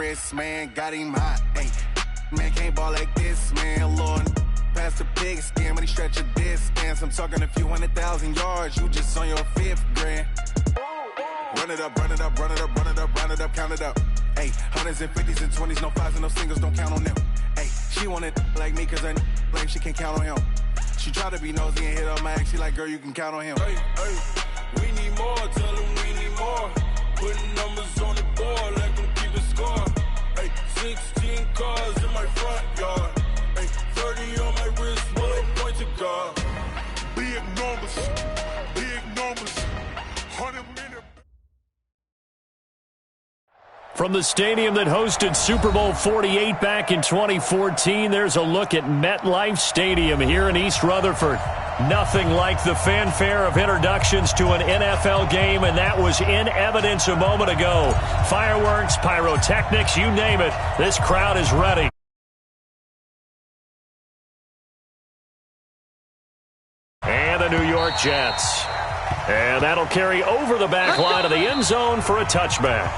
wrist, man, got him hot. Hey, man, can't ball like this, man. Lord, past the pig skin, when he stretch a distance. I'm talking a few 100,000 yards. You just on your 5th grand. Run it up, run it up, run it up, run it up, run it up, count it up. Hey, hundreds and 50s and 20s, no 5s and no singles, don't count on them. Hey, she want it like me, cause her blame, she can't count on him. She try to be nosy and hit up my ex, she like, girl, you can count on him. Hey, hey, we need more, tell them we need more. Putting numbers on the board, let them keep it score. Hey, 16 cars in my front yard. Hey, 30 on my wrist, bullet point to God. Big numbers, 100 minutes. From the stadium that hosted Super Bowl 48 back in 2014, there's a look at MetLife Stadium here in East Rutherford. Nothing like the fanfare of introductions to an NFL game, and that was in evidence a moment ago. Fireworks, pyrotechnics, you name it, this crowd is ready. And the New York Jets. And that'll carry over the back line of the end zone for a touchback.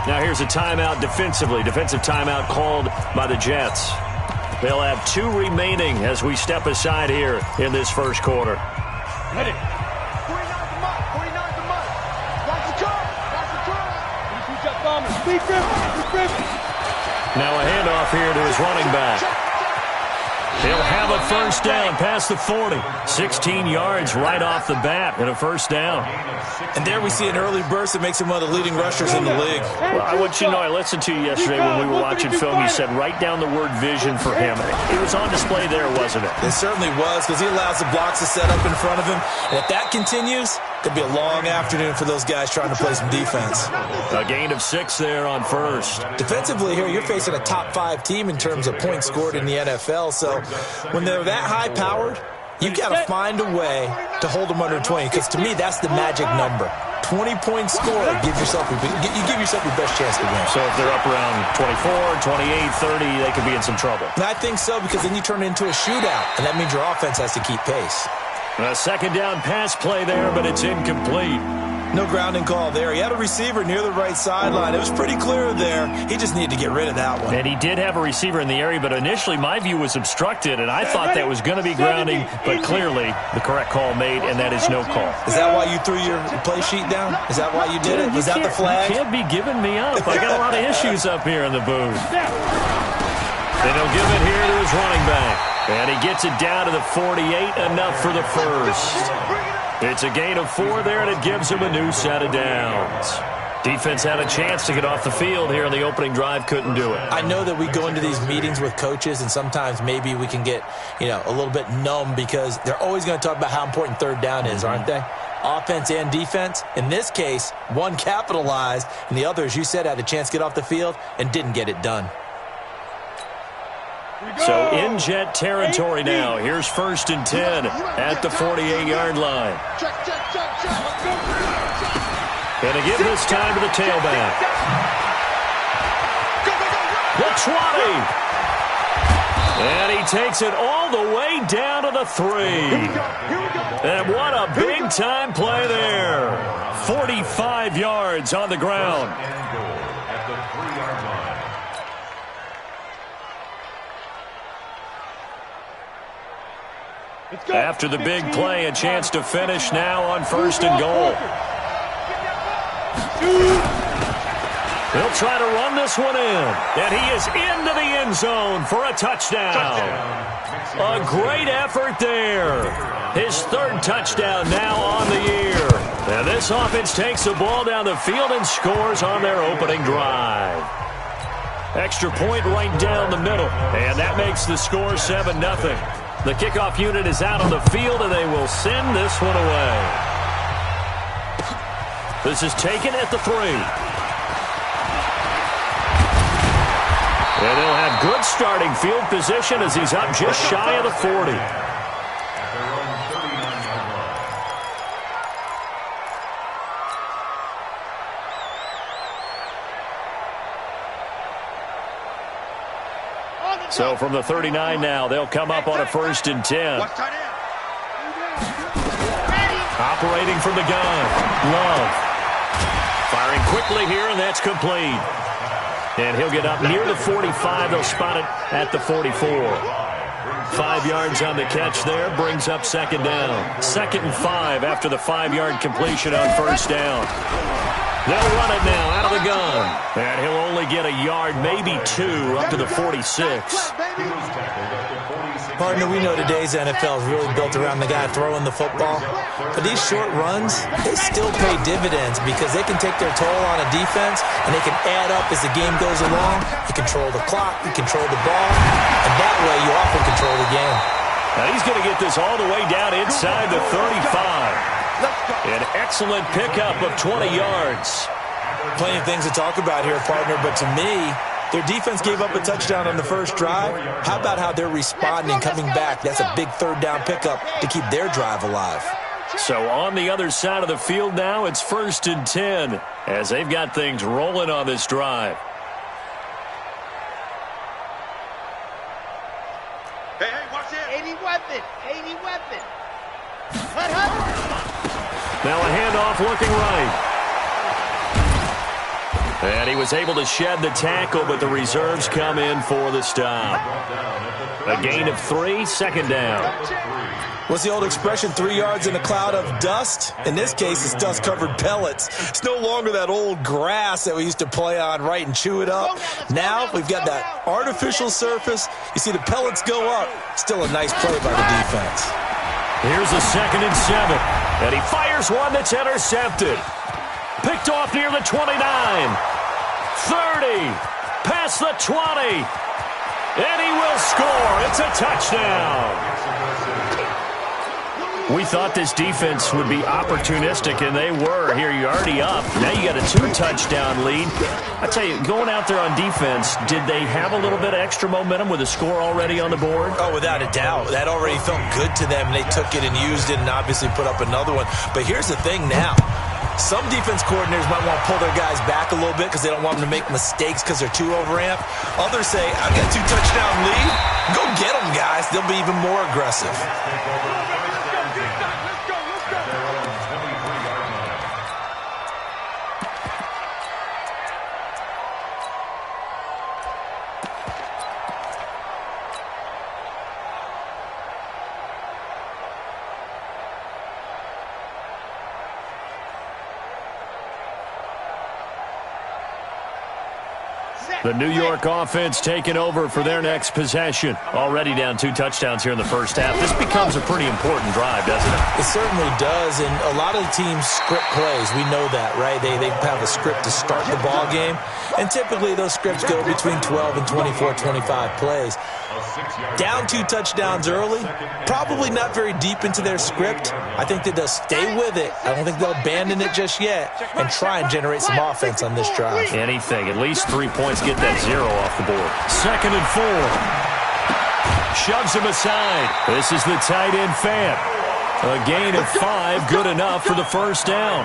Now here's a timeout defensively. Defensive timeout called by the Jets. They'll have 2 remaining as we step aside here in this first quarter. Hit it. 49 the month. 49 the month. Watch the car. Watch the car. Keep that thumb. Speed Griffin. Now a handoff here to his running back. He'll have a first down past the 40. 16 yards right off the bat and a first down. And there we see an early burst that makes him one of the leading rushers in the league. Well, I want you to know, I listened to you yesterday when we were watching film. You said write down the word vision for him. It was on display there, wasn't it? It certainly was, because he allows the blocks to set up in front of him. And if that continues, could be a long afternoon for those guys trying to play some defense. A gain of 6 there on first. Defensively here, you're facing a top 5 team in terms of points scored in the NFL. So when they're that high-powered, you've got to find a way to hold them under 20, because to me, that's the magic number. 20-point score, you give yourself your best chance to win. So if they're up around 24, 28, 30, they could be in some trouble. And I think so, because then you turn it into a shootout, and that means your offense has to keep pace. A second down pass play there, but it's incomplete. No grounding call there. He had a receiver near the right sideline. It was pretty clear there. He just needed to get rid of that one. And he did have a receiver in the area, but initially my view was obstructed, and I thought that was going to be grounding, but clearly the correct call made, and that is no call. Is that why you threw your play sheet down? Is that why you did it? Was that the flag? You can't be giving me up. I got a lot of issues up here in the booth. And he'll give it here to his running back. And he gets it down to the 48, enough for the first. It's a gain of 4 there, and it gives him a new set of downs. Defense had a chance to get off the field here on the opening drive, couldn't do it. I know that we go into these meetings with coaches, and sometimes maybe we can get, a little bit numb, because they're always going to talk about how important third down is, aren't they? Offense and defense. In this case, one capitalized, and the other, as you said, had a chance to get off the field and didn't get it done. So in Jet territory now. Here's 1st and 10 at the 48-yard line. And a give this time to the tailback. The 20. And he takes it all the way down to the 3. And what a big-time play there. 45 yards on the ground. After the big play, a chance to finish now on 1st and goal. He'll try to run this one in. And he is into the end zone for a touchdown. A great effort there. His 3rd touchdown now on the year. And this offense takes the ball down the field and scores on their opening drive. Extra point right down the middle. And that makes the score 7-0. The kickoff unit is out on the field, and they will send this one away. This is taken at the 3. And he'll have good starting field position as he's up just shy of the 40. So from the 39 now, they'll come up on a 1st and 10. Operating from the gun. Love. Firing quickly here, and that's complete. And he'll get up near the 45. They'll spot it at the 44. 5 yards on the catch there, brings up second down. 2nd and 5 after the 5-yard completion on first down. They'll run it now out of the gun. And he'll only get a yard, maybe 2, up to the 46. Partner, we know today's NFL is really built around the guy throwing the football. But these short runs, they still pay dividends because they can take their toll on a defense and they can add up as the game goes along. You control the clock, you control the ball, and that way you often control the game. Now he's going to get this all the way down inside the 35. An excellent pickup of 20 yards. Plenty of things to talk about here, partner, but to me, their defense gave up a touchdown on the first drive. How about how they're responding, coming back? That's a big third down pickup to keep their drive alive. So on the other side of the field now, it's 1st and 10 as they've got things rolling on this drive. Hey, watch it. 80 weapon. Now a handoff looking right. And he was able to shed the tackle, but the reserves come in for the stop. A gain of 3, 2nd down. What's the old expression, 3 yards in a cloud of dust? In this case, it's dust-covered pellets. It's no longer that old grass that we used to play on, right, and chew it up. Now we've got that artificial surface. You see the pellets go up. Still a nice play by the defense. Here's a 2nd and 7. And he fires one that's intercepted. Picked off near the 29. 30. Past the 20. And he will score. It's a touchdown. We thought this defense would be opportunistic, and they were. Here you're already up. Now you got a 2-touchdown lead. I tell you, going out there on defense, did they have a little bit of extra momentum with a score already on the board? Oh, without a doubt. That already felt good to them. They took it and used it and obviously put up another one. But here's the thing now. Some defense coordinators might want to pull their guys back a little bit because they don't want them to make mistakes because they're too overamped. Others say, I've got a 2-touchdown lead. Go get them, guys. They'll be even more aggressive. The New York offense taking over for their next possession. Already down 2 touchdowns here in the first half. This becomes a pretty important drive, doesn't it? It certainly does, and a lot of the teams script plays. We know that, right? They have a script to start the ball game, and typically those scripts go between 12 and 24, 25 plays. Down 2 touchdowns early, probably not very deep into their script. I think that they'll stay with it. I don't think they'll abandon it just yet and try and generate some offense on this drive. Anything, at least 3 points, get that 0 off the board. 2nd and 4. Shoves him aside. This is the tight end Fant. A gain of 5, good enough for the first down.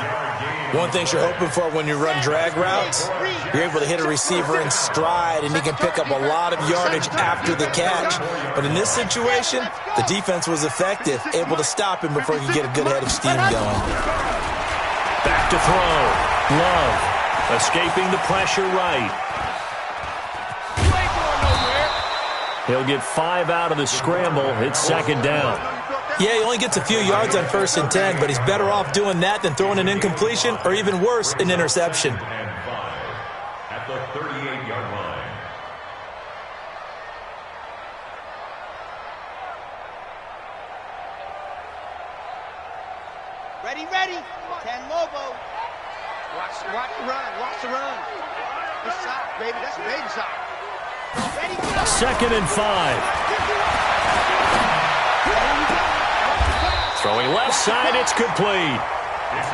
One thing you're hoping for when you run drag routes, you're able to hit a receiver in stride and he can pick up a lot of yardage after the catch. But in this situation, the defense was effective, able to stop him before he could get a good head of steam going. Back to throw. Love escaping the pressure right. He'll get 5 out of the scramble. It's 2nd down. Yeah, he only gets a few yards on 1st and 10, but he's better off doing that than throwing an incompletion or even worse, an interception. At the 38-yard line. Ready. 10 Lobo. Watch the run. Good shot, baby. That's a baby shot. Ready, go. 2nd and 5. Throwing left side, it's complete.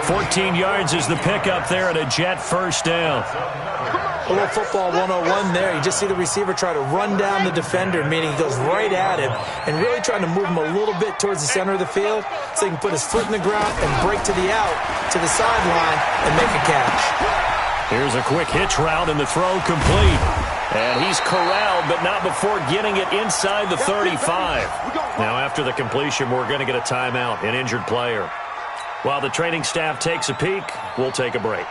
14 yards is the pickup there at a Jet first down. A little football 101 there. You just see the receiver try to run down the defender, meaning he goes right at him and really trying to move him a little bit towards the center of the field so he can put his foot in the ground and break to the out, to the sideline, and make a catch. Here's a quick hitch route and the throw complete. And he's corralled, but not before getting it inside the 35. Now, after the completion, we're going to get a timeout, an injured player. While the training staff takes a peek, we'll take a break.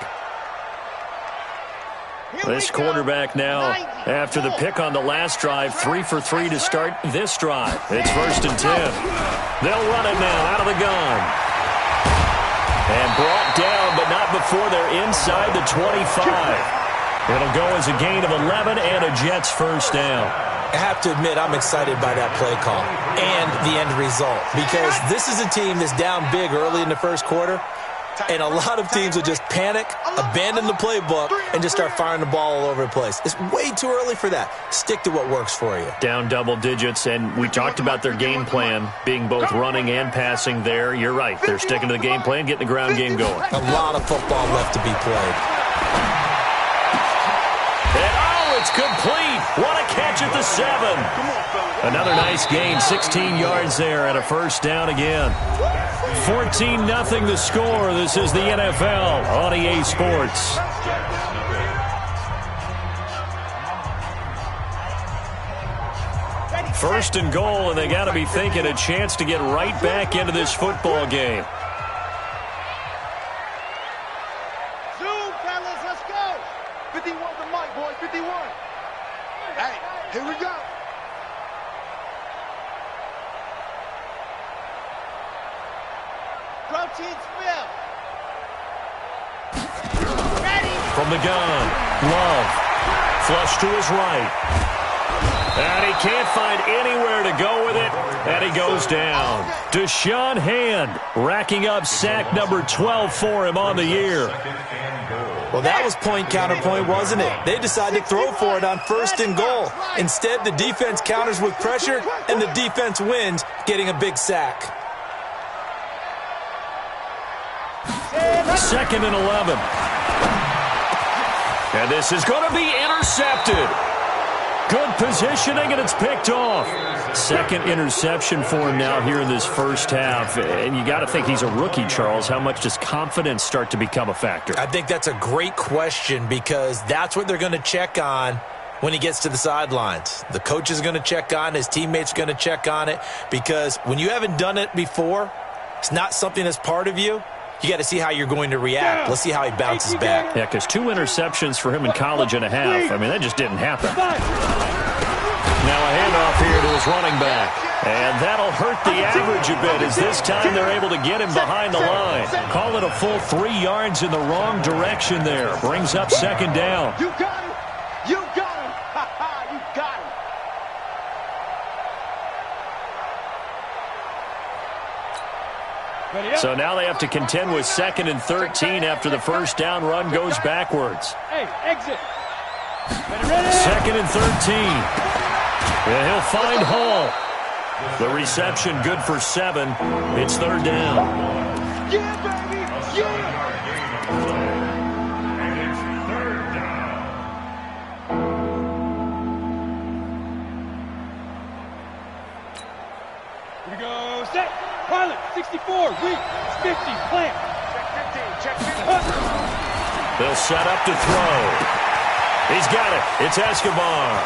This quarterback now, after the pick on the last drive, 3 for 3 to start this drive. It's 1st and 10. They'll run it now out of the gun. And brought down, but not before they're inside the 25. It'll go as a gain of 11 and a Jets first down. I have to admit, I'm excited by that play call and the end result, because this is a team that's down big early in the first quarter, and a lot of teams will just panic, abandon the playbook, and just start firing the ball all over the place. It's way too early for that. Stick to what works for you. Down double digits, and we talked about their game plan being both running and passing there. You're right. They're sticking to the game plan, getting the ground game going. A lot of football left to be played. It's complete. What a catch at the 7. Another nice gain, 16 yards there and a first down again. 14-0 the score. This is the NFL on EA Sports. First and goal, and they got to be thinking a chance to get right back into this football game. Zoom, fellas, let's go. 51 the mic, boy, 51. Hey, here we go. Protein spill. Ready. From the gun, Love. Flush to his right. And he can't find anywhere to go with it, and he goes down. Deshaun Hand racking up sack number 12 for him on the year. Well, that was point counterpoint, wasn't it? They decided to throw for it on 1st and goal. Instead, the defense counters with pressure, and the defense wins, getting a big sack. 2nd and 11. And this is going to be intercepted. Good positioning, and it's picked off. 2nd interception for him now here in this first half. And you got to think he's a rookie, Charles. How much does confidence start to become a factor? I think that's a great question, because that's what they're going to check on when he gets to the sidelines. The coach is going to check on, his teammates are going to check on it, because when you haven't done it before, it's not something that's part of you. You got to see how you're going to react. Let's see how he bounces back. Yeah, because 2 interceptions for him in college and a half. I mean, that just didn't happen. Now a handoff here to his running back. And that'll hurt the average a bit, as this time they're able to get him behind the line. Call it a full 3 yards in the wrong direction there. Brings up 2nd down. You got him. You got him. You got him. So now they have to contend with 2nd and 13 after the first down run goes backwards. Hey, exit. 2nd and 13. And he'll find Hall. The reception good for 7. It's 3rd down. Yeah, baby. Yeah. And it's 3rd down. Here we go. Set. Pilot. 64. Weak. 50. Plant. Check 15. They'll set up to throw. He's got it. It's Escobar.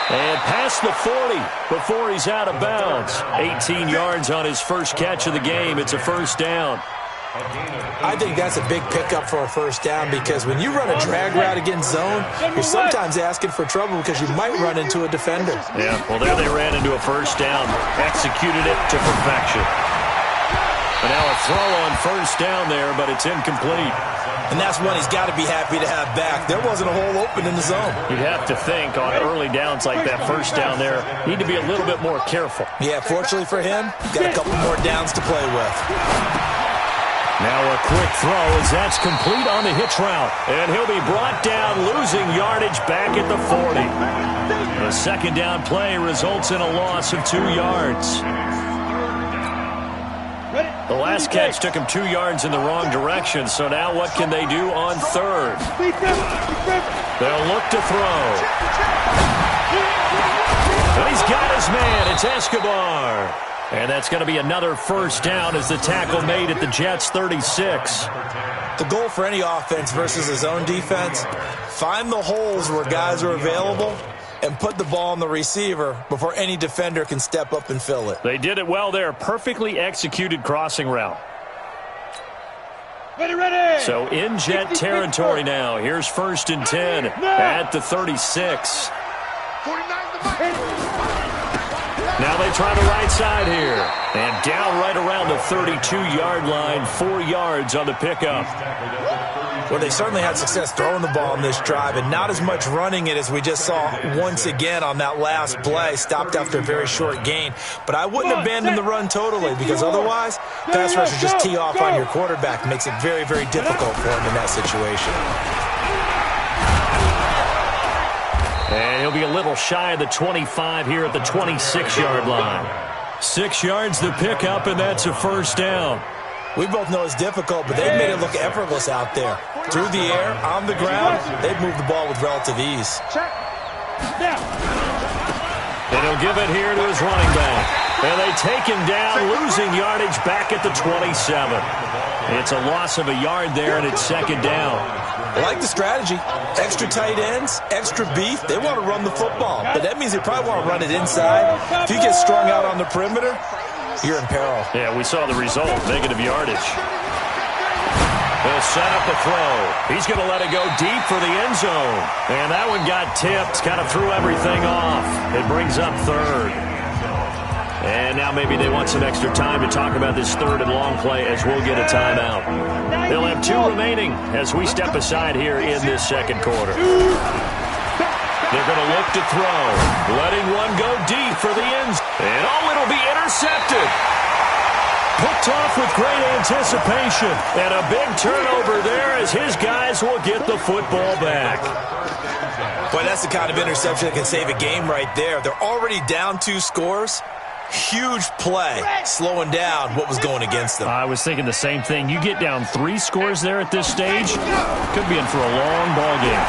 And past the 40 before he's out of bounds. 18 yards on his first catch of the game. It's a first down. I think that's a big pickup for a first down, because when you run a drag route against zone, you're sometimes asking for trouble because you might run into a defender. Yeah, well, there they ran into a first down. Executed it to perfection. And now a throw on first down there, but it's incomplete. And that's one he's got to be happy to have back. There wasn't a hole open in the zone. You'd have to think on early downs like that, first down there, need to be a little bit more careful. Yeah, fortunately for him, got a couple more downs to play with. Now a quick throw as that's complete on the hitch route. And he'll be brought down, losing yardage back at the 40. The 2nd down play results in a loss of 2 yards. The last catch took him 2 yards in the wrong direction, so now what can they do on 3rd? They'll look to throw. And he's got his man. It's Escobar. And that's going to be another first down as the tackle made at the Jets' 36. The goal for any offense versus his own defense, find the holes where guys are available and put the ball on the receiver before any defender can step up and fill it. They did it well there. Perfectly executed crossing route. Ready. So in Jet territory now. Here's 1st and 10 at the 36. Now they try the right side here. And down right around the 32-yard line, 4 yards on the pickup. Well, they certainly had success throwing the ball in this drive, and not as much running it as we just saw once again on that last play. Stopped after a very short gain. But I wouldn't abandon the run totally, because otherwise, pass rushers just tee off on your quarterback. Makes it very, very difficult for him in that situation. And he'll be a little shy of the 25 here at the 26-yard line. 6 yards the pickup, and that's a 1st down. We both know it's difficult, but they've made it look effortless out there. Through the air, on the ground, they've moved the ball with relative ease. And he'll give it here to his running back. And they take him down, losing yardage back at the 27. It's a loss of a yard there, and it's 2nd down. I like the strategy. Extra tight ends, extra beef. They want to run the football, but that means they probably want to run it inside. If you get strung out on the perimeter, you're in peril. Yeah, we saw the result, negative yardage. They'll set up the throw. He's going to let it go deep for the end zone. And that one got tipped, kind of threw everything off. It brings up 3rd. And now maybe they want some extra time to talk about this 3rd and long play as we'll get a timeout. They'll have 2 remaining as we step aside here in this 2nd quarter. They're going to look to throw, letting one go deep for the end zone. And it'll be intercepted. Picked off with great anticipation. And a big turnover there as his guys will get the football back. Boy, that's the kind of interception that can save a game right there. They're already down 2 scores. Huge play, slowing down what was going against them. I was thinking the same thing. You get down 3 scores there at this stage, could be in for a long ball game.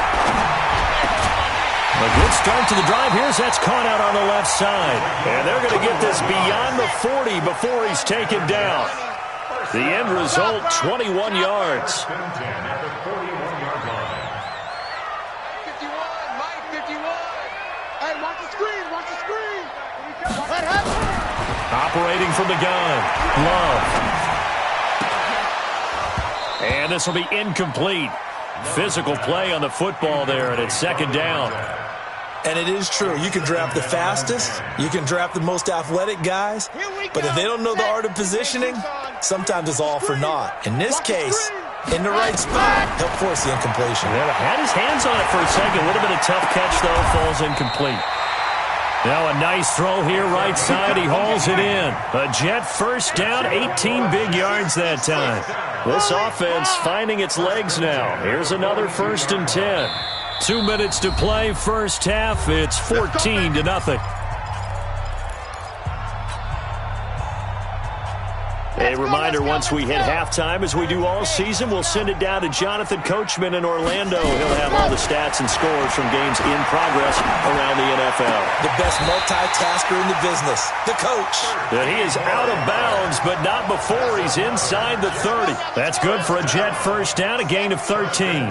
A good start to the drive. That's caught out on the left side. And they're going to get this beyond the 40 before he's taken down. The end result, 21 yards. 51, Mike, 51. Hey, watch the screen, watch the screen. What happened? Operating from the gun, Love. And this will be incomplete. Physical play on the football there, and it's 2nd down. And it is true. You can draft the fastest. You can draft the most athletic guys. But if they don't know the art of positioning, sometimes it's all for naught. In this case, in the right spot, he'll force the incompletion. Yeah, had his hands on it for a second. Would have been a tough catch, though. Falls incomplete. Now a nice throw here, right side. He hauls it in. A Jet 1st down, 18 big yards that time. This offense finding its legs now. Here's another 1st and 10. 2 minutes to play, 1st half. It's 14-0. A reminder, once we hit halftime, as we do all season, we'll send it down to Jonathan Coachman in Orlando. He'll have all the stats and scores from games in progress around the NFL. The best multitasker in the business, the coach. And he is out of bounds, but not before he's inside the 30. That's good for a Jet 1st down, a gain of 13.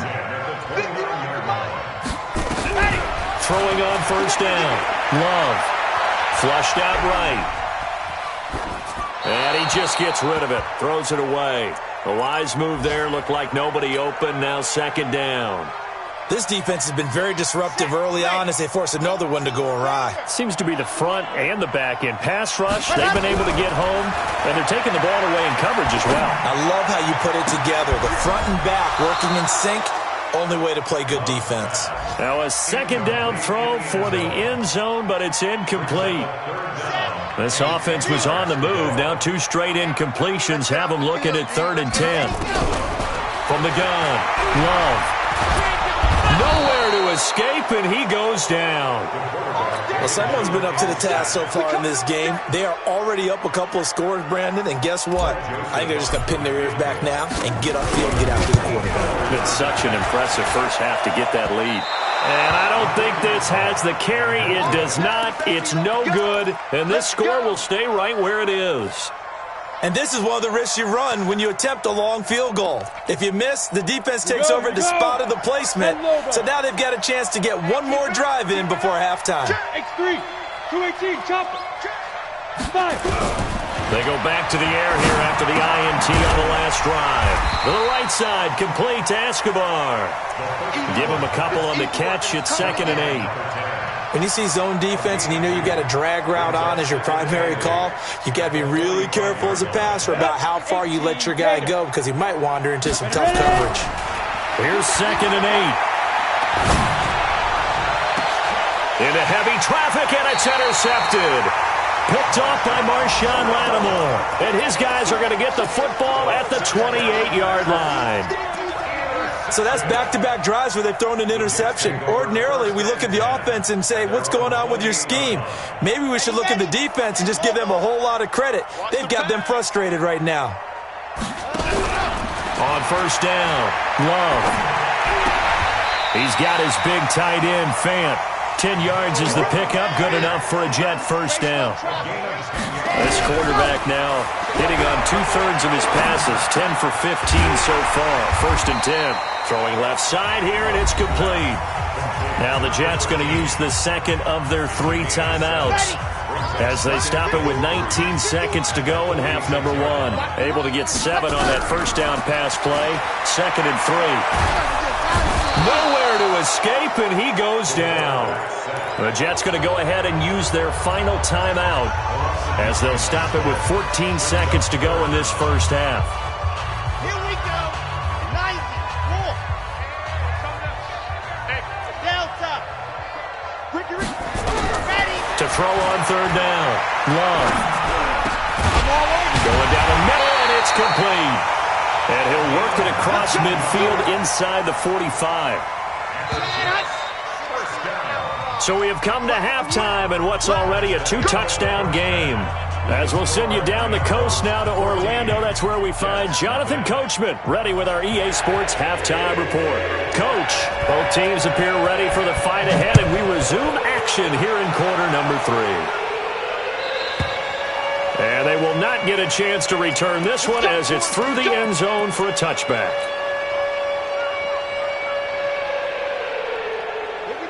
Throwing on 1st down. Love. Flushed out right. And he just gets rid of it. Throws it away. A wise move there. Looked like nobody open. Now 2nd down. This defense has been very disruptive early on as they force another one to go awry. Seems to be the front and the back end. Pass rush, they've been able to get home, and they're taking the ball away in coverage as well. I love how you put it together. The front and back working in sync. Only way to play good defense. Now a 2nd down throw for the end zone, but it's incomplete. This offense was on the move. Now 2 straight incompletions have them looking at 3rd and 10. From the gun, Love. Nowhere to escape, and he goes down. Well, someone's been up to the task so far in this game. They are already up a couple of scores, Brandon, and guess what? I think they're just going to pin their ears back now and get upfield and get after the quarterback. It's such an impressive first half to get that lead. And I don't think this has the carry. It does not. It's no good. And this score will stay right where it is. And this is one of the risks you run when you attempt a long field goal. If you miss, the defense takes over at the spot of the placement. So now they've got a chance to get one more drive in before halftime. X3, 218, chopper. 5. They go back to the air here after the INT on the last drive. To the right side, complete to Escobar. Give him a couple on the catch. It's 2nd and 8. When you see zone defense and you know you've got a drag route on as your primary call, you've got to be really careful as a passer about how far you let your guy go because he might wander into some tough coverage. Here's 2nd and 8. Into heavy traffic, and it's intercepted. Picked off by Marshawn Lattimore. And his guys are going to get the football at the 28-yard line. So that's back-to-back drives where they've thrown an interception. Ordinarily, we look at the offense and say, what's going on with your scheme? Maybe we should look at the defense and just give them a whole lot of credit. They've got them frustrated right now. On 1st down, Love. He's got his big tight end, Fant. 10 yards is the pickup, good enough for a Jet 1st down. This quarterback now hitting on 2/3 of his passes, 10 for 15 so far. 1st and 10. Throwing left side here, and it's complete. Now the Jets going to use the 2nd of their 3 timeouts as they stop it with 19 seconds to go in half number 1. Able to get 7 on that 1st down pass play. 2nd and 3. Nowhere to escape, and he goes down. The Jets going to go ahead and use their final timeout as they'll stop it with 14 seconds to go in this 1st half. Here we go. 94. Delta. Ready. To throw on 3rd down. Love. Going down the middle, and it's complete. And he'll work it across midfield inside the 45. So we have come to halftime in what's already a 2-touchdown game. As we'll send you down the coast now to Orlando, that's where we find Jonathan Coachman, ready with our EA Sports Halftime Report. Coach, both teams appear ready for the fight ahead, and we resume action here in quarter number 3. And they will not get a chance to return this one as it's through the end zone for a touchback.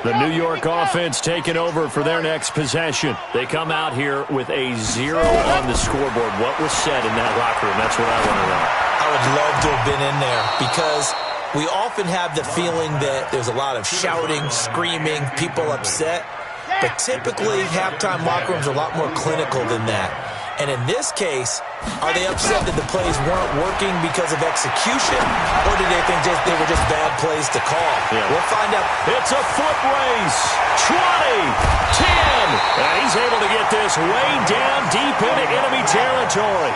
The New York offense taking over for their next possession. They come out here with a 0 on the scoreboard. What was said in that locker room? That's what I want to know. I would love to have been in there because we often have the feeling that there's a lot of shouting, screaming, people upset. But typically, halftime locker rooms are a lot more clinical than that. And in this case, are they upset that the plays weren't working because of execution, or did they think they were just bad plays to call? Yeah. We'll find out. It's a foot race. 20, 10. And he's able to get this way down deep into enemy territory.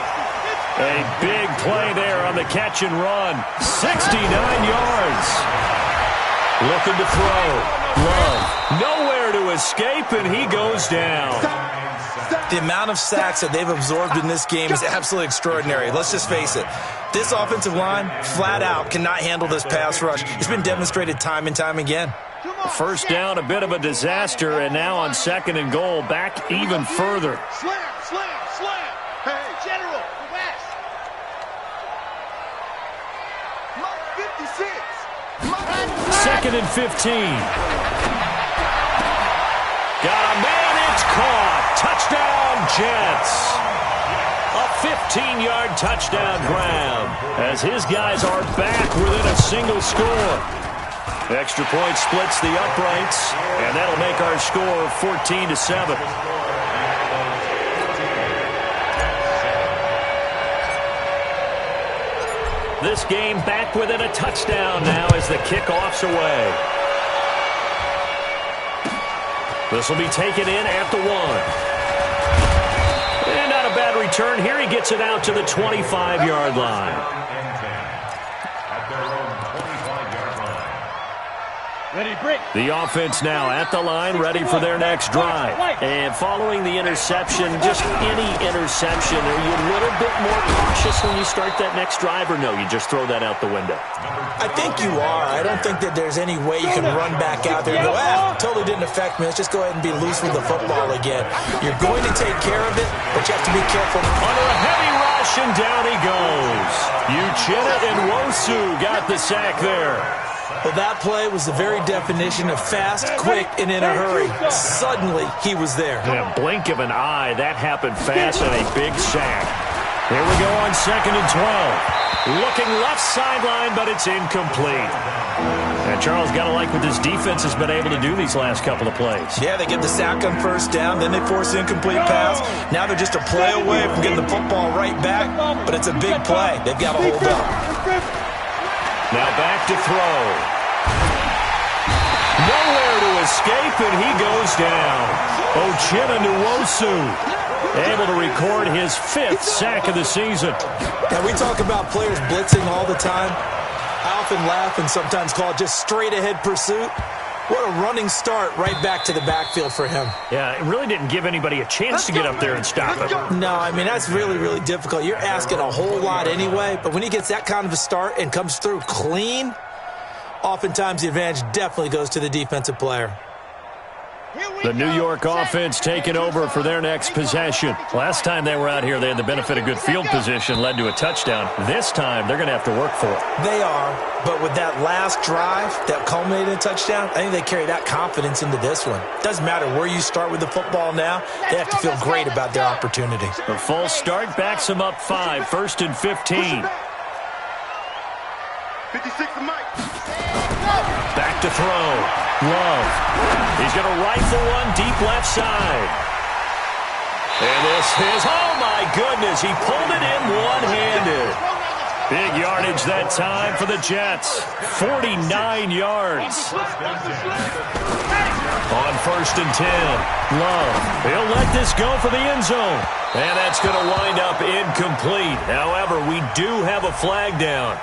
A big play there on the catch and run. 69 yards. Looking to throw. Love. Nowhere to escape, and he goes down. The amount of sacks that they've absorbed in this game is absolutely extraordinary. Let's just face it. This offensive line, flat out, cannot handle this pass rush. It's been demonstrated time and time again. 1st down, a bit of a disaster, and now on 2nd and goal, back even further. Slam, slam, slam. Hey, General, the West. Mark 56. 2nd and 15. Got a man, it's caught. Touchdown, Jets. A 15-yard touchdown grab as his guys are back within a single score. Extra point splits the uprights, and that'll make our score 14-7. This game back within a touchdown now as the kickoff's away. This will be taken in at the 1. And not a bad return here. He gets it out to the 25-yard line. Ready, break. The offense now at the line, ready for their next drive. And following the interception, just any interception, are you a little bit more cautious when you start that next drive, or no, you just throw that out the window? I think you are. I don't think that there's any way you can run back out there and go, totally didn't affect me. Let's just go ahead and be loose with the football again. You're going to take care of it, but you have to be careful. Under a heavy rush, and down he goes. Uchenna and Nwosu got the sack there. Well, that play was the very definition of fast, quick, and in a hurry. Suddenly, he was there. In a blink of an eye, that happened fast and a big sack. Here we go on 2nd and 12. Looking left sideline, but it's incomplete. And Charles, got to like what this defense has been able to do these last couple of plays. Yeah, they get the sack on first down, then they force the incomplete pass. Now they're just a play away from getting the football right back, but it's a big play. They've got to hold up. Now back to throw. Nowhere to escape, and he goes down. Uchenna Nwosu able to record his 5th sack of the season. Now, we talk about players blitzing all the time. I often laugh and sometimes call it just straight-ahead pursuit. What a running start right back to the backfield for him. Yeah, it really didn't give anybody a chance to get up there and stop him. No, I mean, that's really, really difficult. You're asking a whole lot anyway, but when he gets that kind of a start and comes through clean, oftentimes the advantage definitely goes to the defensive player. The New York offense taking over for their next possession. Last time they were out here, they had the benefit of good field position, led to a touchdown. This time, they're going to have to work for it. They are, but with that last drive that culminated in a touchdown, I think they carry that confidence into this one. Doesn't matter where you start with the football now, they have to feel great about their opportunity. The full start backs them up 5, 1st and 15. 56 to Mike. Back to throw. Love. He's going to rifle one deep left side. And this is, oh my goodness, he pulled it in one-handed. Big yardage that time for the Jets. 49 yards. On 1st and 10. Love. He'll let this go for the end zone. And that's going to wind up incomplete. However, we do have a flag down.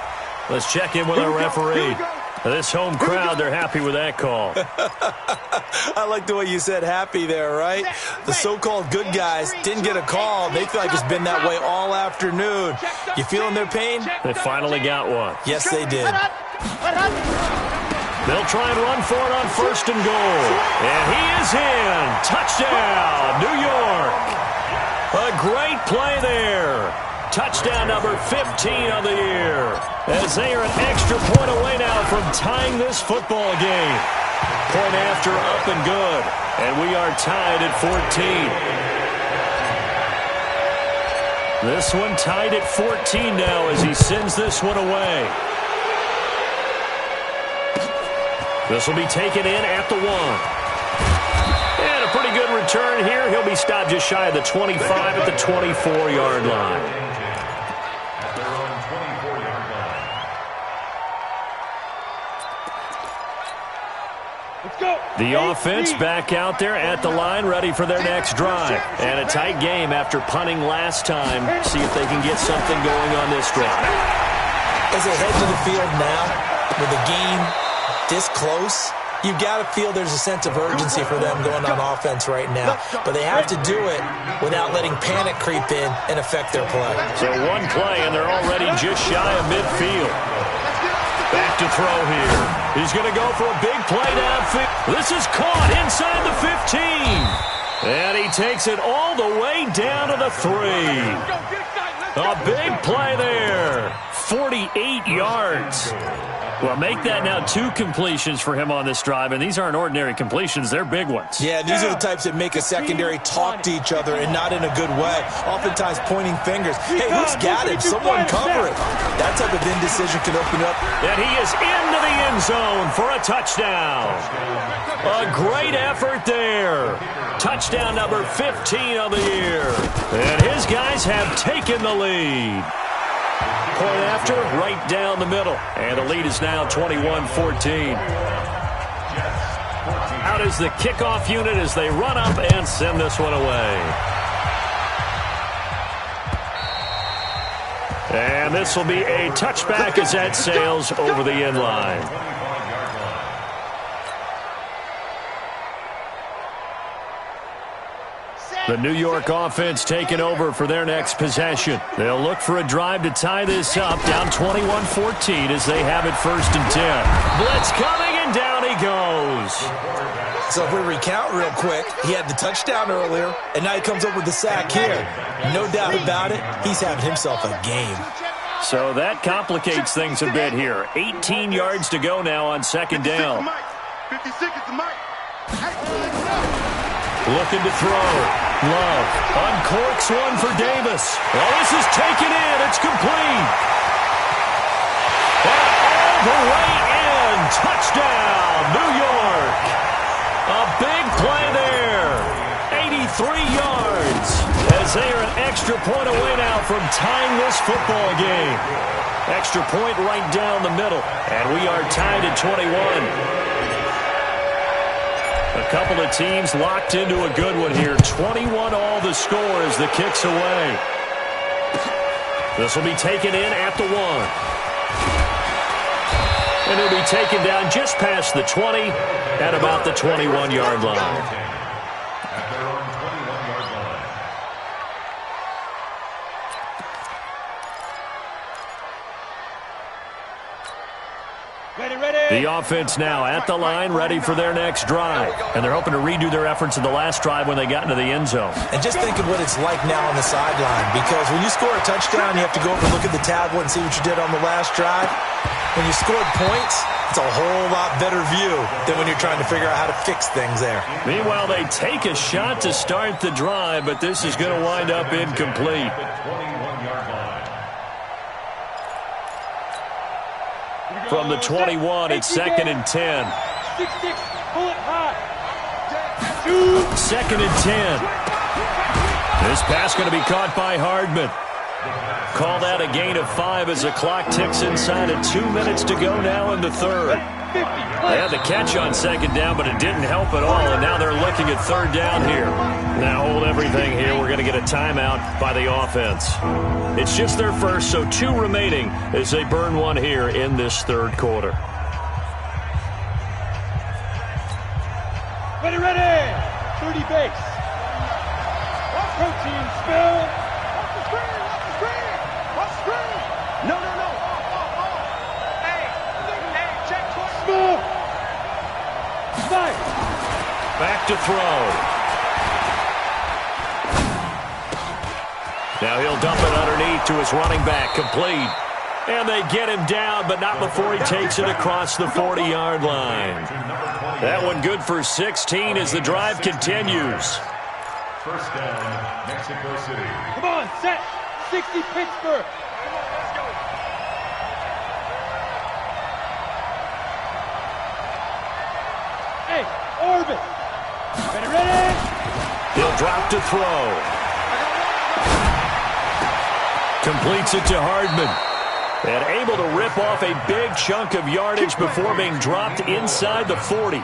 Let's check in with our referee. This home crowd, they're happy with that call. I like the way you said happy there, right? The so-called good guys didn't get a call. They feel like it's been that way all afternoon. You feeling their pain? They finally got one. Yes, they did. They'll try and run for it on 1st and goal. And he is in. Touchdown, New York. A great play there. Touchdown number 15 of the year. As they are an extra point away now from tying this football game. Point after up and good. And we are tied at 14. This one tied at 14 now as he sends this one away. This will be taken in at the 1. And a pretty good return here. He'll be stopped just shy of the 25 at the 24-yard line. The offense back out there at the line, ready for their next drive. And a tight game after punting last time. See if they can get something going on this drive. As they head to the field now, with the game this close, you've got to feel there's a sense of urgency for them going on offense right now. But they have to do it without letting panic creep in and affect their play. So one play, and they're already just shy of midfield. Back to throw here. He's going to go for a big play downfield. This is caught inside the 15. And he takes it all the way down to the 3. A big play there. 48 yards. Well, make that now 2 completions for him on this drive, and these aren't ordinary completions. They're big ones. Yeah, these are the types that make a secondary talk to each other and not in a good way, oftentimes pointing fingers. Hey, who's got it? Someone cover it. That type of indecision can open up. And he is into the end zone for a touchdown. A great effort there. Touchdown number 15 of the year. And his guys have taken the lead. Point after, right down the middle. And the lead is now 21-14. Out is the kickoff unit as they run up and send this one away. And this will be a touchback as that sails over the end line. The New York offense taking over for their next possession. They'll look for a drive to tie this up, down 21-14 as they have it 1st and 10. Blitz coming, and down he goes. So if we recount real quick, he had the touchdown earlier, and now he comes up with the sack here. No doubt about it, he's having himself a game. So that complicates things a bit here. 18 yards to go now on second down. 50 seconds to Mike. Looking to throw. Love uncorks one for Davis. Oh, this is taken in. It's complete. And all the way in. Touchdown, New York. A big play there. 83 yards. As they are an extra point away now from tying this football game. Extra point right down the middle. And we are tied at 21. A couple of teams locked into a good one here. 21 all the score as the kick's away. This will be taken in at the 1. And it'll be taken down just past the 20 at about the 21-yard line. The offense now at the line, ready for their next drive. And they're hoping to redo their efforts in the last drive when they got into the end zone. And just think of what it's like now on the sideline, because when you score a touchdown, you have to go over and look at the tablet and see what you did on the last drive. When you scored points, it's a whole lot better view than when you're trying to figure out how to fix things there. Meanwhile, they take a shot to start the drive, but this is going to wind up incomplete. From the 21, it's 2nd and 10. 6-6, pull it high. 2nd and 10. This pass going to be caught by Hardman. Called out a gain of 5 as the clock ticks inside of 2 minutes to go now in the third. They had the catch on second down, but it didn't help at all, and now they're looking at third down here. Now hold everything here. We're going to get a timeout by the offense. It's just their first, so 2 remaining as they burn one here in this third quarter. Ready, ready. 30 base. Protein spill. Off the screen, off the screen, off the screen. No. Hey, check twice. Smooth. Snipe. Back to throw. Now he'll dump it underneath to his running back, complete. And they get him down, but not before he takes it across the 40-yard line. That one good for 16 as the drive continues. First down, Mexico City. Come on, set. 60 Pittsburgh. Hey, Orbit. Ready? He'll drop to throw. Completes it to Hardman. And able to rip off a big chunk of yardage before being dropped inside the 40.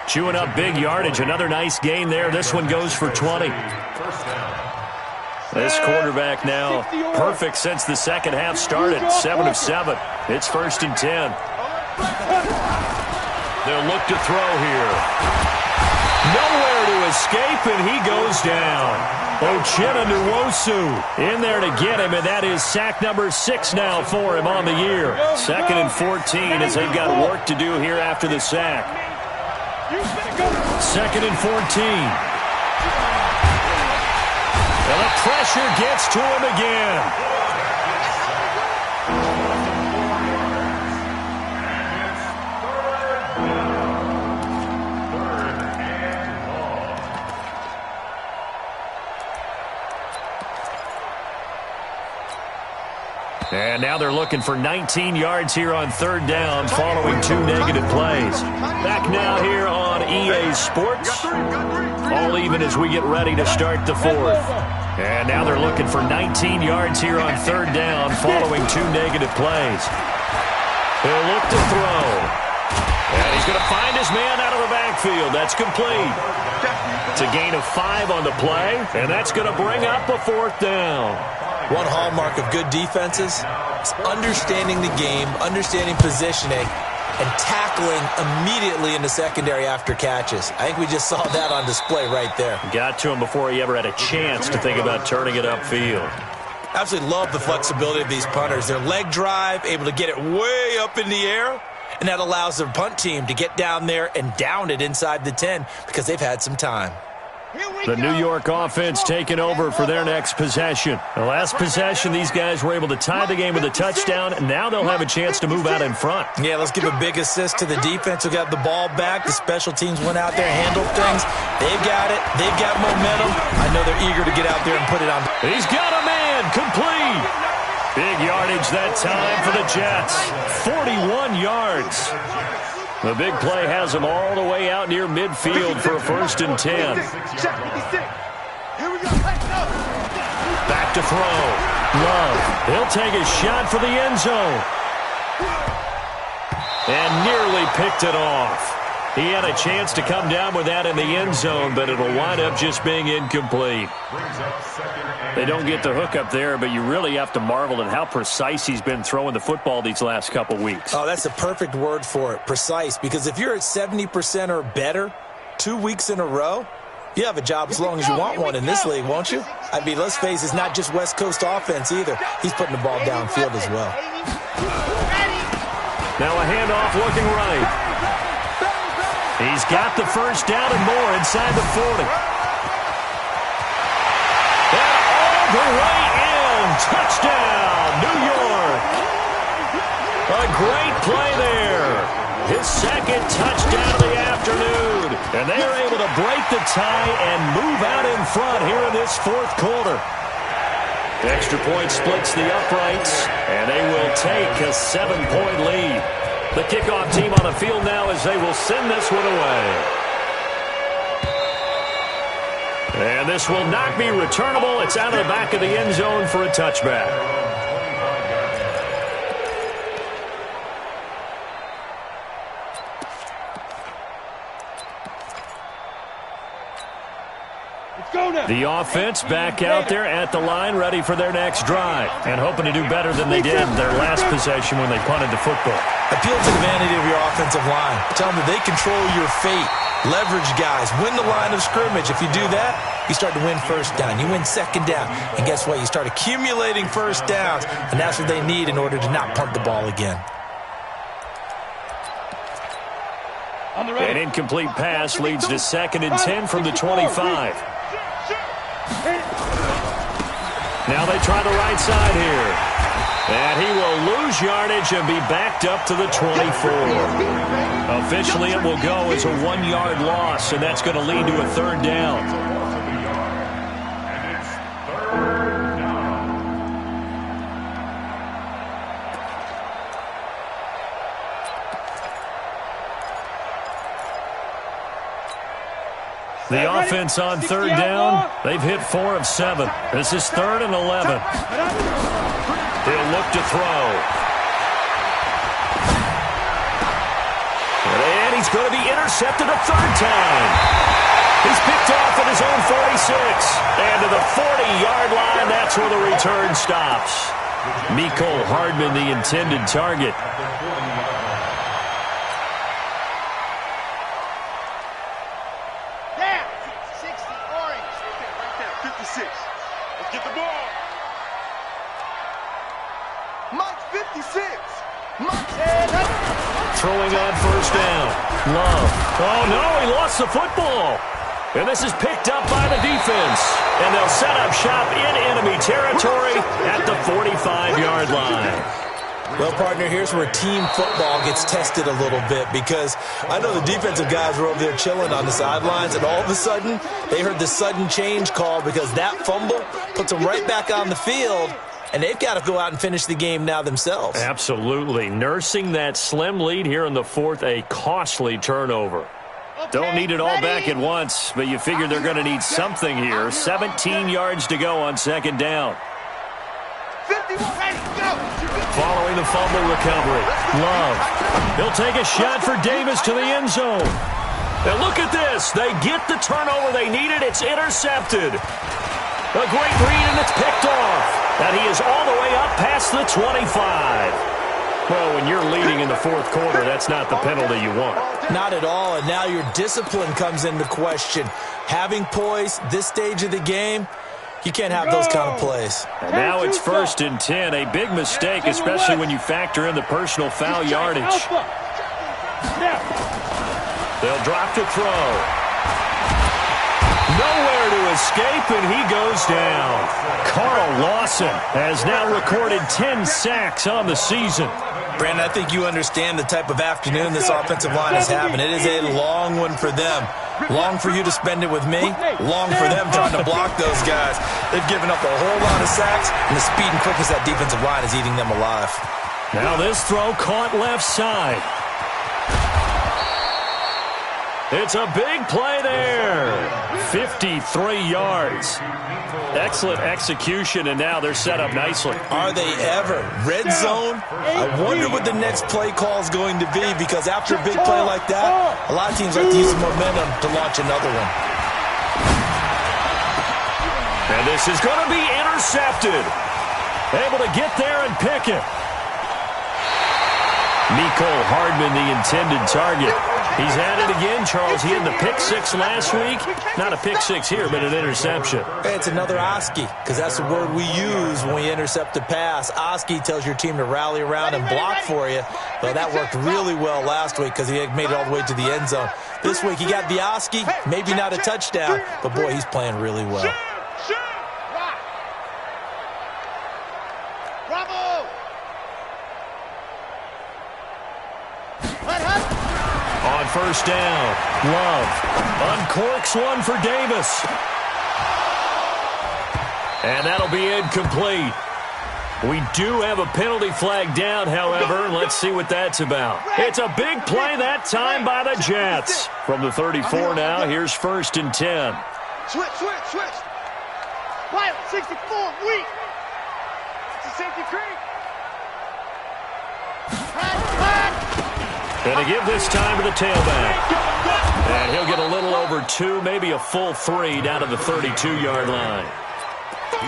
Chewing up big yardage. Another nice gain there. This one goes for 20. This quarterback now perfect since the second half started. 7 of 7. It's 1st and 10. They'll look to throw here. Nowhere to escape, and he goes down. Uchenna Nwosu in there to get him, and that is sack number 6 now for him on the year. 2nd and 14 as they've got work to do here after the sack. 2nd and 14. And the pressure gets to him again. And now they're looking for 19 yards here on third down following 2 negative plays. Back now here on EA Sports. All even as we get ready to start the fourth. And now they're looking for 19 yards here on third down following 2 negative plays. He'll look to throw. And he's going to find his man out of the backfield. That's complete. It's a gain of 5 on the play, and that's going to bring up a 4th down. One hallmark of good defenses is understanding the game, understanding positioning, and tackling immediately in the secondary after catches. I think we just saw that on display right there. Got to him before he ever had a chance to think about turning it upfield. Absolutely love the flexibility of these punters. Their leg drive, able to get it way up in the air, and that allows their punt team to get down there and down it inside the 10 because they've had some time. The New York offense taking over for their next possession. The last possession, these guys were able to tie the game with a touchdown, and now they'll have a chance to move out in front. Yeah, let's give a big assist to the defense who got the ball back. The special teams went out there, handled things. They've got it. They've got momentum. I know they're eager to get out there and put it on. He's got a man, complete. Big yardage that time for the Jets. 41 yards. The big play has them all the way out near midfield for a 1st and 10. Back to throw. Love. He'll take a shot for the end zone. And nearly picked it off. He had a chance to come down with that in the end zone, but it'll wind up just being incomplete. They don't get the hook up there, but you really have to marvel at how precise he's been throwing the football these last couple weeks. Oh, that's a perfect word for it, precise, because if you're at 70% or better 2 weeks in a row, you have a job as long as you want one in this league, won't you? I mean, let's face it, it's not just West Coast offense either. He's putting the ball downfield as well. Now a handoff looking right. He's got the first down and more inside the 40. And all the way in. Touchdown, New York. A great play there. His 2nd touchdown of the afternoon. And they are able to break the tie and move out in front here in this 4th quarter. Extra point splits the uprights, and they will take a 7-point lead. The kickoff team on the field now as they will send this one away. And this will not be returnable. It's out of the back of the end zone for a touchback. The offense back out there at the line, ready for their next drive, and hoping to do better than they did their last possession when they punted the football. Appeal to the vanity of your offensive line. Tell them that they control your fate. Leverage guys. Win the line of scrimmage. If you do that, you start to win 1st down. You win 2nd down. And guess what? You start accumulating 1st downs, and that's what they need in order to not punt the ball again. An incomplete pass leads to 2nd and 10 from the 25. Now they try the right side here. And he will lose yardage and be backed up to the 24. Officially, it will go as a 1-yard loss, and that's going to lead to a 3rd down. The offense on 3rd down, they've hit 4 of 7. This is 3rd and 11. He'll look to throw. And he's going to be intercepted a 3rd time. He's picked off at his own 46. And to the 40-yard line, that's where the return stops. Mecole Hardman, the intended target. Throwing on 1st down. Love. Oh, no, he lost the football. And this is picked up by the defense. And they'll set up shop in enemy territory at the 45-yard line. Well, partner, here's where team football gets tested a little bit, because I know the defensive guys were over there chilling on the sidelines, and all of a sudden they heard the sudden change call because that fumble puts them right back on the field. And they've got to go out and finish the game now themselves. Absolutely. Nursing that slim lead here in the 4th, a costly turnover. Don't need it all back at once, but you figure they're going to need something here. 17 yards to go on 2nd down. Following the fumble recovery, Love. He'll take a shot for Davis to the end zone. And look at this. They get the turnover they needed. It's intercepted. A great read, and it's picked off. And he is all the way up past the 25. Well, when you're leading in the 4th quarter, that's not the penalty you want. Not at all, and now your discipline comes into question. Having poise this stage of the game, you can't have those kind of plays. And now it's 1st and 10, a big mistake, especially when you factor in the personal foul yardage. They'll drop to throw. Nowhere escape, and he goes down. Carl Lawson has now recorded 10 sacks on the season. Brandon, I think you understand the type of afternoon this offensive line is having. It is a long one for them. Long for you to spend it with me. Long for them trying to block those guys. They've given up a whole lot of sacks, and the speed and quickness of that defensive line is eating them alive. Now this throw caught left side. It's a big play there. 53 yards. Excellent execution, and now they're set up nicely. Are they ever? Red zone? I wonder what the next play call is going to be, because after a big play like that, a lot of teams like to use the momentum to launch another one. And this is going to be intercepted. Able to get there and pick it. Nicole Hardman, the intended target. He's at it again, Charles. He had the pick six last week. Not a pick six here, but an interception. Hey, it's another Oski, because that's the word we use when we intercept a pass. Oski tells your team to rally around and block for you. Well, that worked really well last week because he made it all the way to the end zone. This week he got the Oski, maybe not a touchdown, but boy, he's playing really well. On first down, Love uncorks one for Davis. And that'll be incomplete. We do have a penalty flag down, however. Let's see what that's about. It's a big play that time by the Jets. From the 34 now, here's 1st and 10. Switch. Wild, 64, weak. It's a safety creek. Going to give this time to the tailback. And he'll get a little over 2, maybe a full 3 down to the 32-yard line.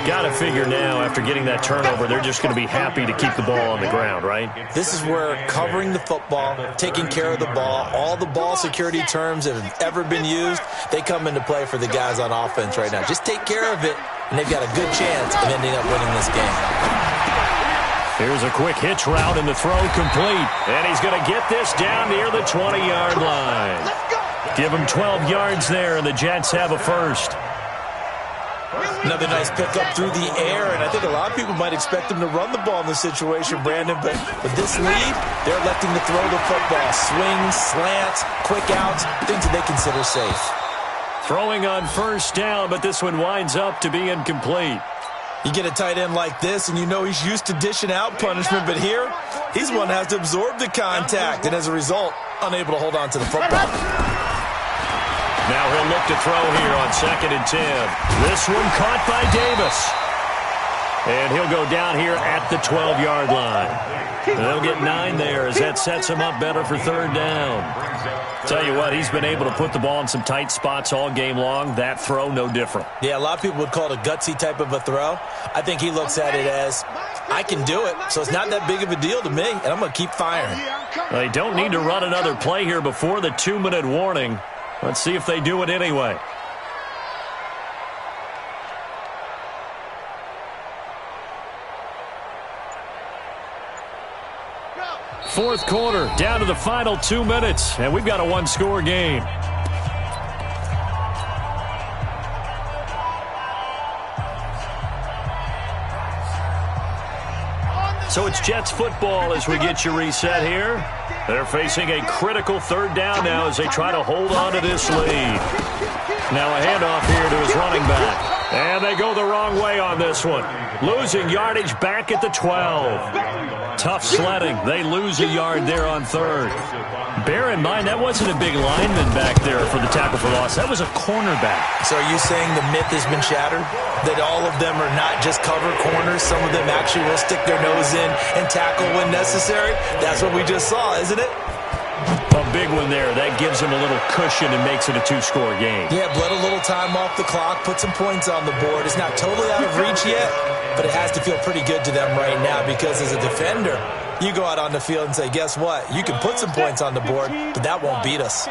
Got to figure now, after getting that turnover, they're just going to be happy to keep the ball on the ground, right? This is where covering the football, taking care of the ball, all the ball security terms that have ever been used, they come into play for the guys on offense right now. Just take care of it, and they've got a good chance of ending up winning this game. Here's a quick hitch route, and the throw complete. And he's going to get this down near the 20-yard line. Give him 12 yards there, and the Jets have a first. Another nice pickup through the air, and I think a lot of people might expect them to run the ball in this situation, Brandon, but with this lead, they're electing to throw the football. Swings, slants, quick outs, things that they consider safe. Throwing on first down, but this one winds up to be incomplete. You get a tight end like this, and you know he's used to dishing out punishment, but here, he's one that has to absorb the contact, and as a result, unable to hold on to the football. Now he'll look to throw here on 2nd and 10. This one caught by Davis. And he'll go down here at the 12-yard line. They'll get 9 there as that sets him up better for 3rd down. Tell you what, he's been able to put the ball in some tight spots all game long. That throw, no different. Yeah, a lot of people would call it a gutsy type of a throw. I think he looks at it as, I can do it, so it's not that big of a deal to me, and I'm going to keep firing. They don't need to run another play here before the 2-minute warning. Let's see if they do it anyway. Fourth quarter, down to the final 2 minutes, and we've got a one-score game. So it's Jets football as we get you reset here. They're facing a critical 3rd down now as they try to hold on to this lead. Now a handoff here to his running back. And they go the wrong way on this one. Losing yardage back at the 12. Tough sledding. They lose a yard there on 3rd. Bear in mind, that wasn't a big lineman back there for the tackle for loss. That was a cornerback. So are you saying the myth has been shattered? That all of them are not just cover corners? Some of them actually will stick their nose in and tackle when necessary? That's what we just saw, isn't it? A big one there. That gives them a little cushion and makes it a 2-score game. Yeah, bled a little time off the clock, put some points on the board. It's not totally out of reach yet, but it has to feel pretty good to them right now because as a defender, you go out on the field and say, guess what? You can put some points on the board, but that won't beat us.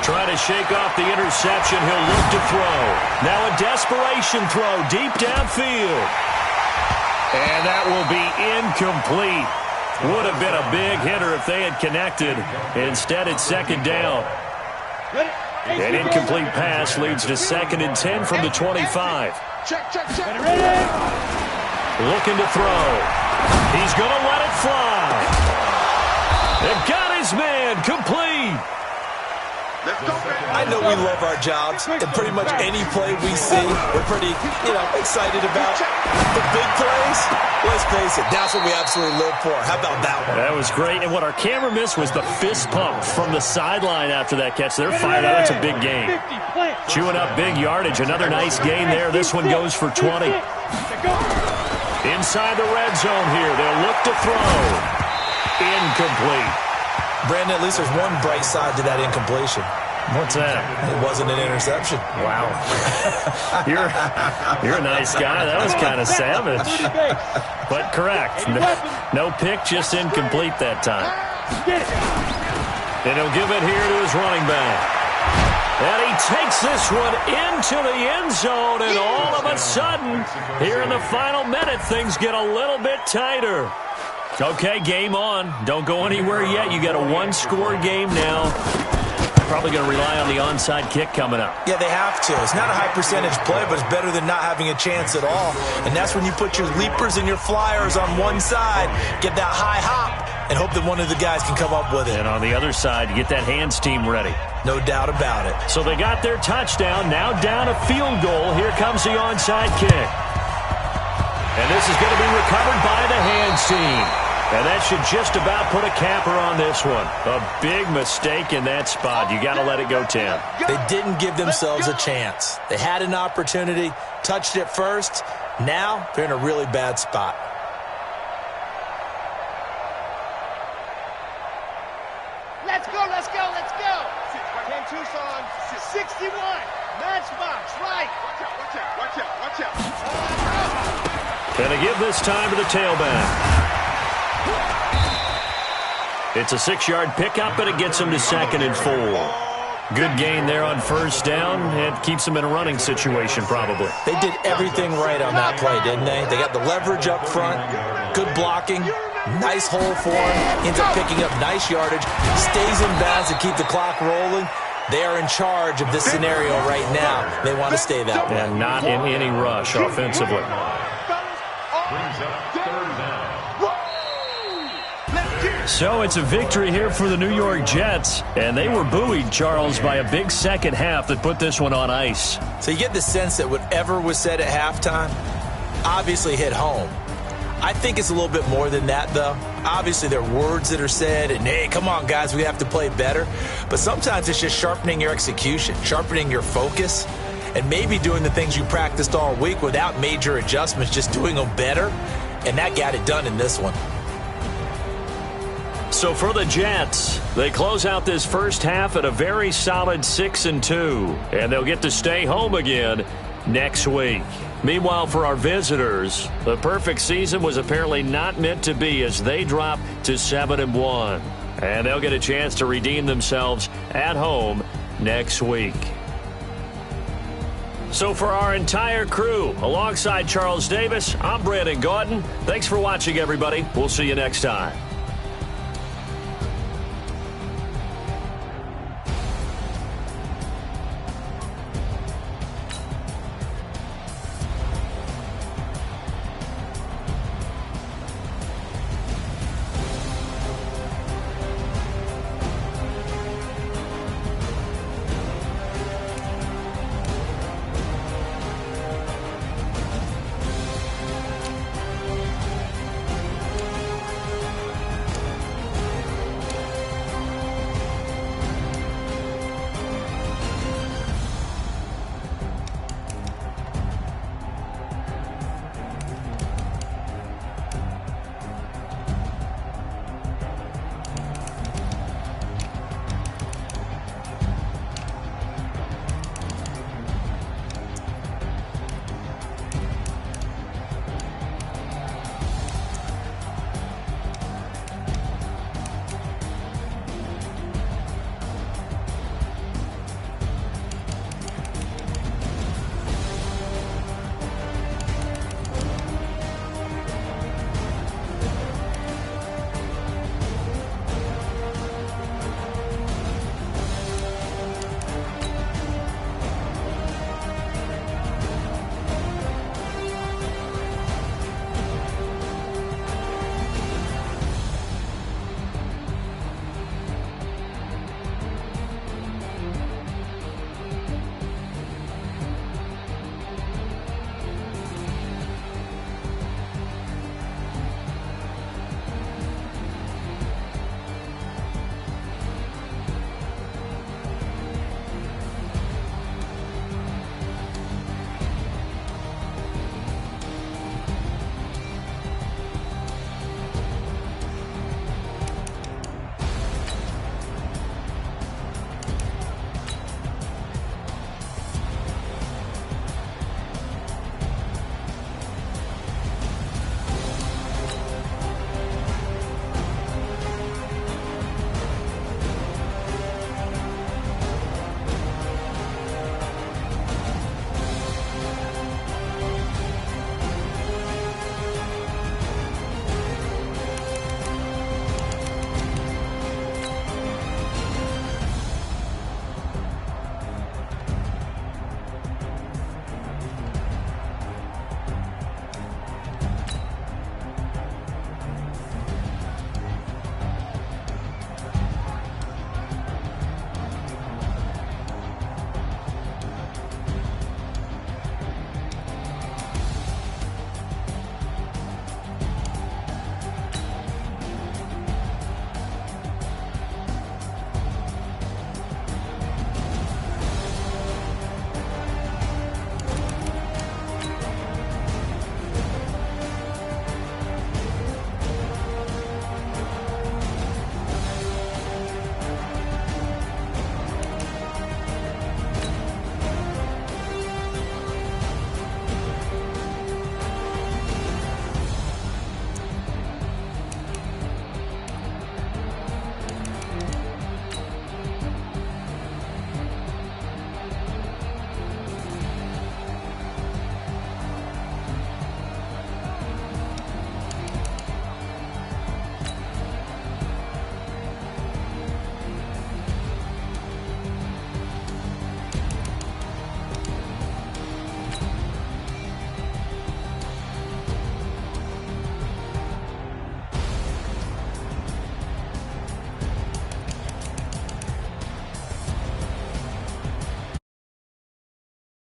Trying to shake off the interception. He'll look to throw. Now a desperation throw deep downfield. And that will be incomplete. Would have been a big hitter if they had connected. Instead, it's 2nd down. An incomplete pass leads to 2nd and 10 from the 25. Check. Looking to throw. He's going to let it fly. It got his man complete. I know we love our jobs, and pretty much any play we see, we're pretty, excited about. The big plays, let's face it, that's what we absolutely live for. How about that one? That was great, and what our camera missed was the fist pump from the sideline after that catch. They're fired out. It's a big game. Chewing up big yardage. Another nice gain there. This one goes for 20. Inside the red zone here. They'll look to throw. Incomplete. Brandon, at least there's one bright side to that incompletion. What's that? It wasn't an interception. Wow. You're a nice guy. That was kind of savage. But correct. No pick, just incomplete that time. And he'll give it here to his running back. And he takes this one into the end zone, and all of a sudden, here in the final minute, things get a little bit tighter. Okay, game on. Don't go anywhere yet. You got a one-score game now. Probably going to rely on the onside kick coming up. Yeah, they have to. It's not a high-percentage play, but it's better than not having a chance at all. And that's when you put your leapers and your flyers on one side, get that high hop, and hope that one of the guys can come up with it. And on the other side, get that hands team ready. No doubt about it. So they got their touchdown. Now down a field goal. Here comes the onside kick. And this is going to be recovered by the hands team. And that should just about put a capper on this one. A big mistake in that spot. You got to let it go 10. They didn't give themselves a chance. They had an opportunity, touched it first. Now they're in a really bad spot. Let's go. 10 Tucson, 61. Matchbox, right. Watch out. And they give this time to the tailback. It's a 6-yard pickup, and it gets him to 2nd and 4. Good gain there on first down. It keeps them in a running situation, probably. They did everything right on that play, didn't they? They got the leverage up front, good blocking, nice hole for him, ends up picking up nice yardage, stays in bounds to keep the clock rolling. They are in charge of this scenario right now. They want to stay that way. And not in any rush offensively. Brings up 3rd down. So it's a victory here for the New York Jets, and they were buoyed, Charles, by a big second half that put this one on ice. So you get the sense that whatever was said at halftime obviously hit home. I think it's a little bit more than that, though. Obviously, there are words that are said, and, hey, come on, guys, we have to play better. But sometimes it's just sharpening your execution, sharpening your focus, and maybe doing the things you practiced all week without major adjustments, just doing them better, and that got it done in this one. So for the Jets, they close out this first half at a very solid 6-2, and they'll get to stay home again next week. Meanwhile, for our visitors, the perfect season was apparently not meant to be as they drop to 7-1, and they'll get a chance to redeem themselves at home next week. So for our entire crew, alongside Charles Davis, I'm Brandon Gaudin. Thanks for watching, everybody. We'll see you next time.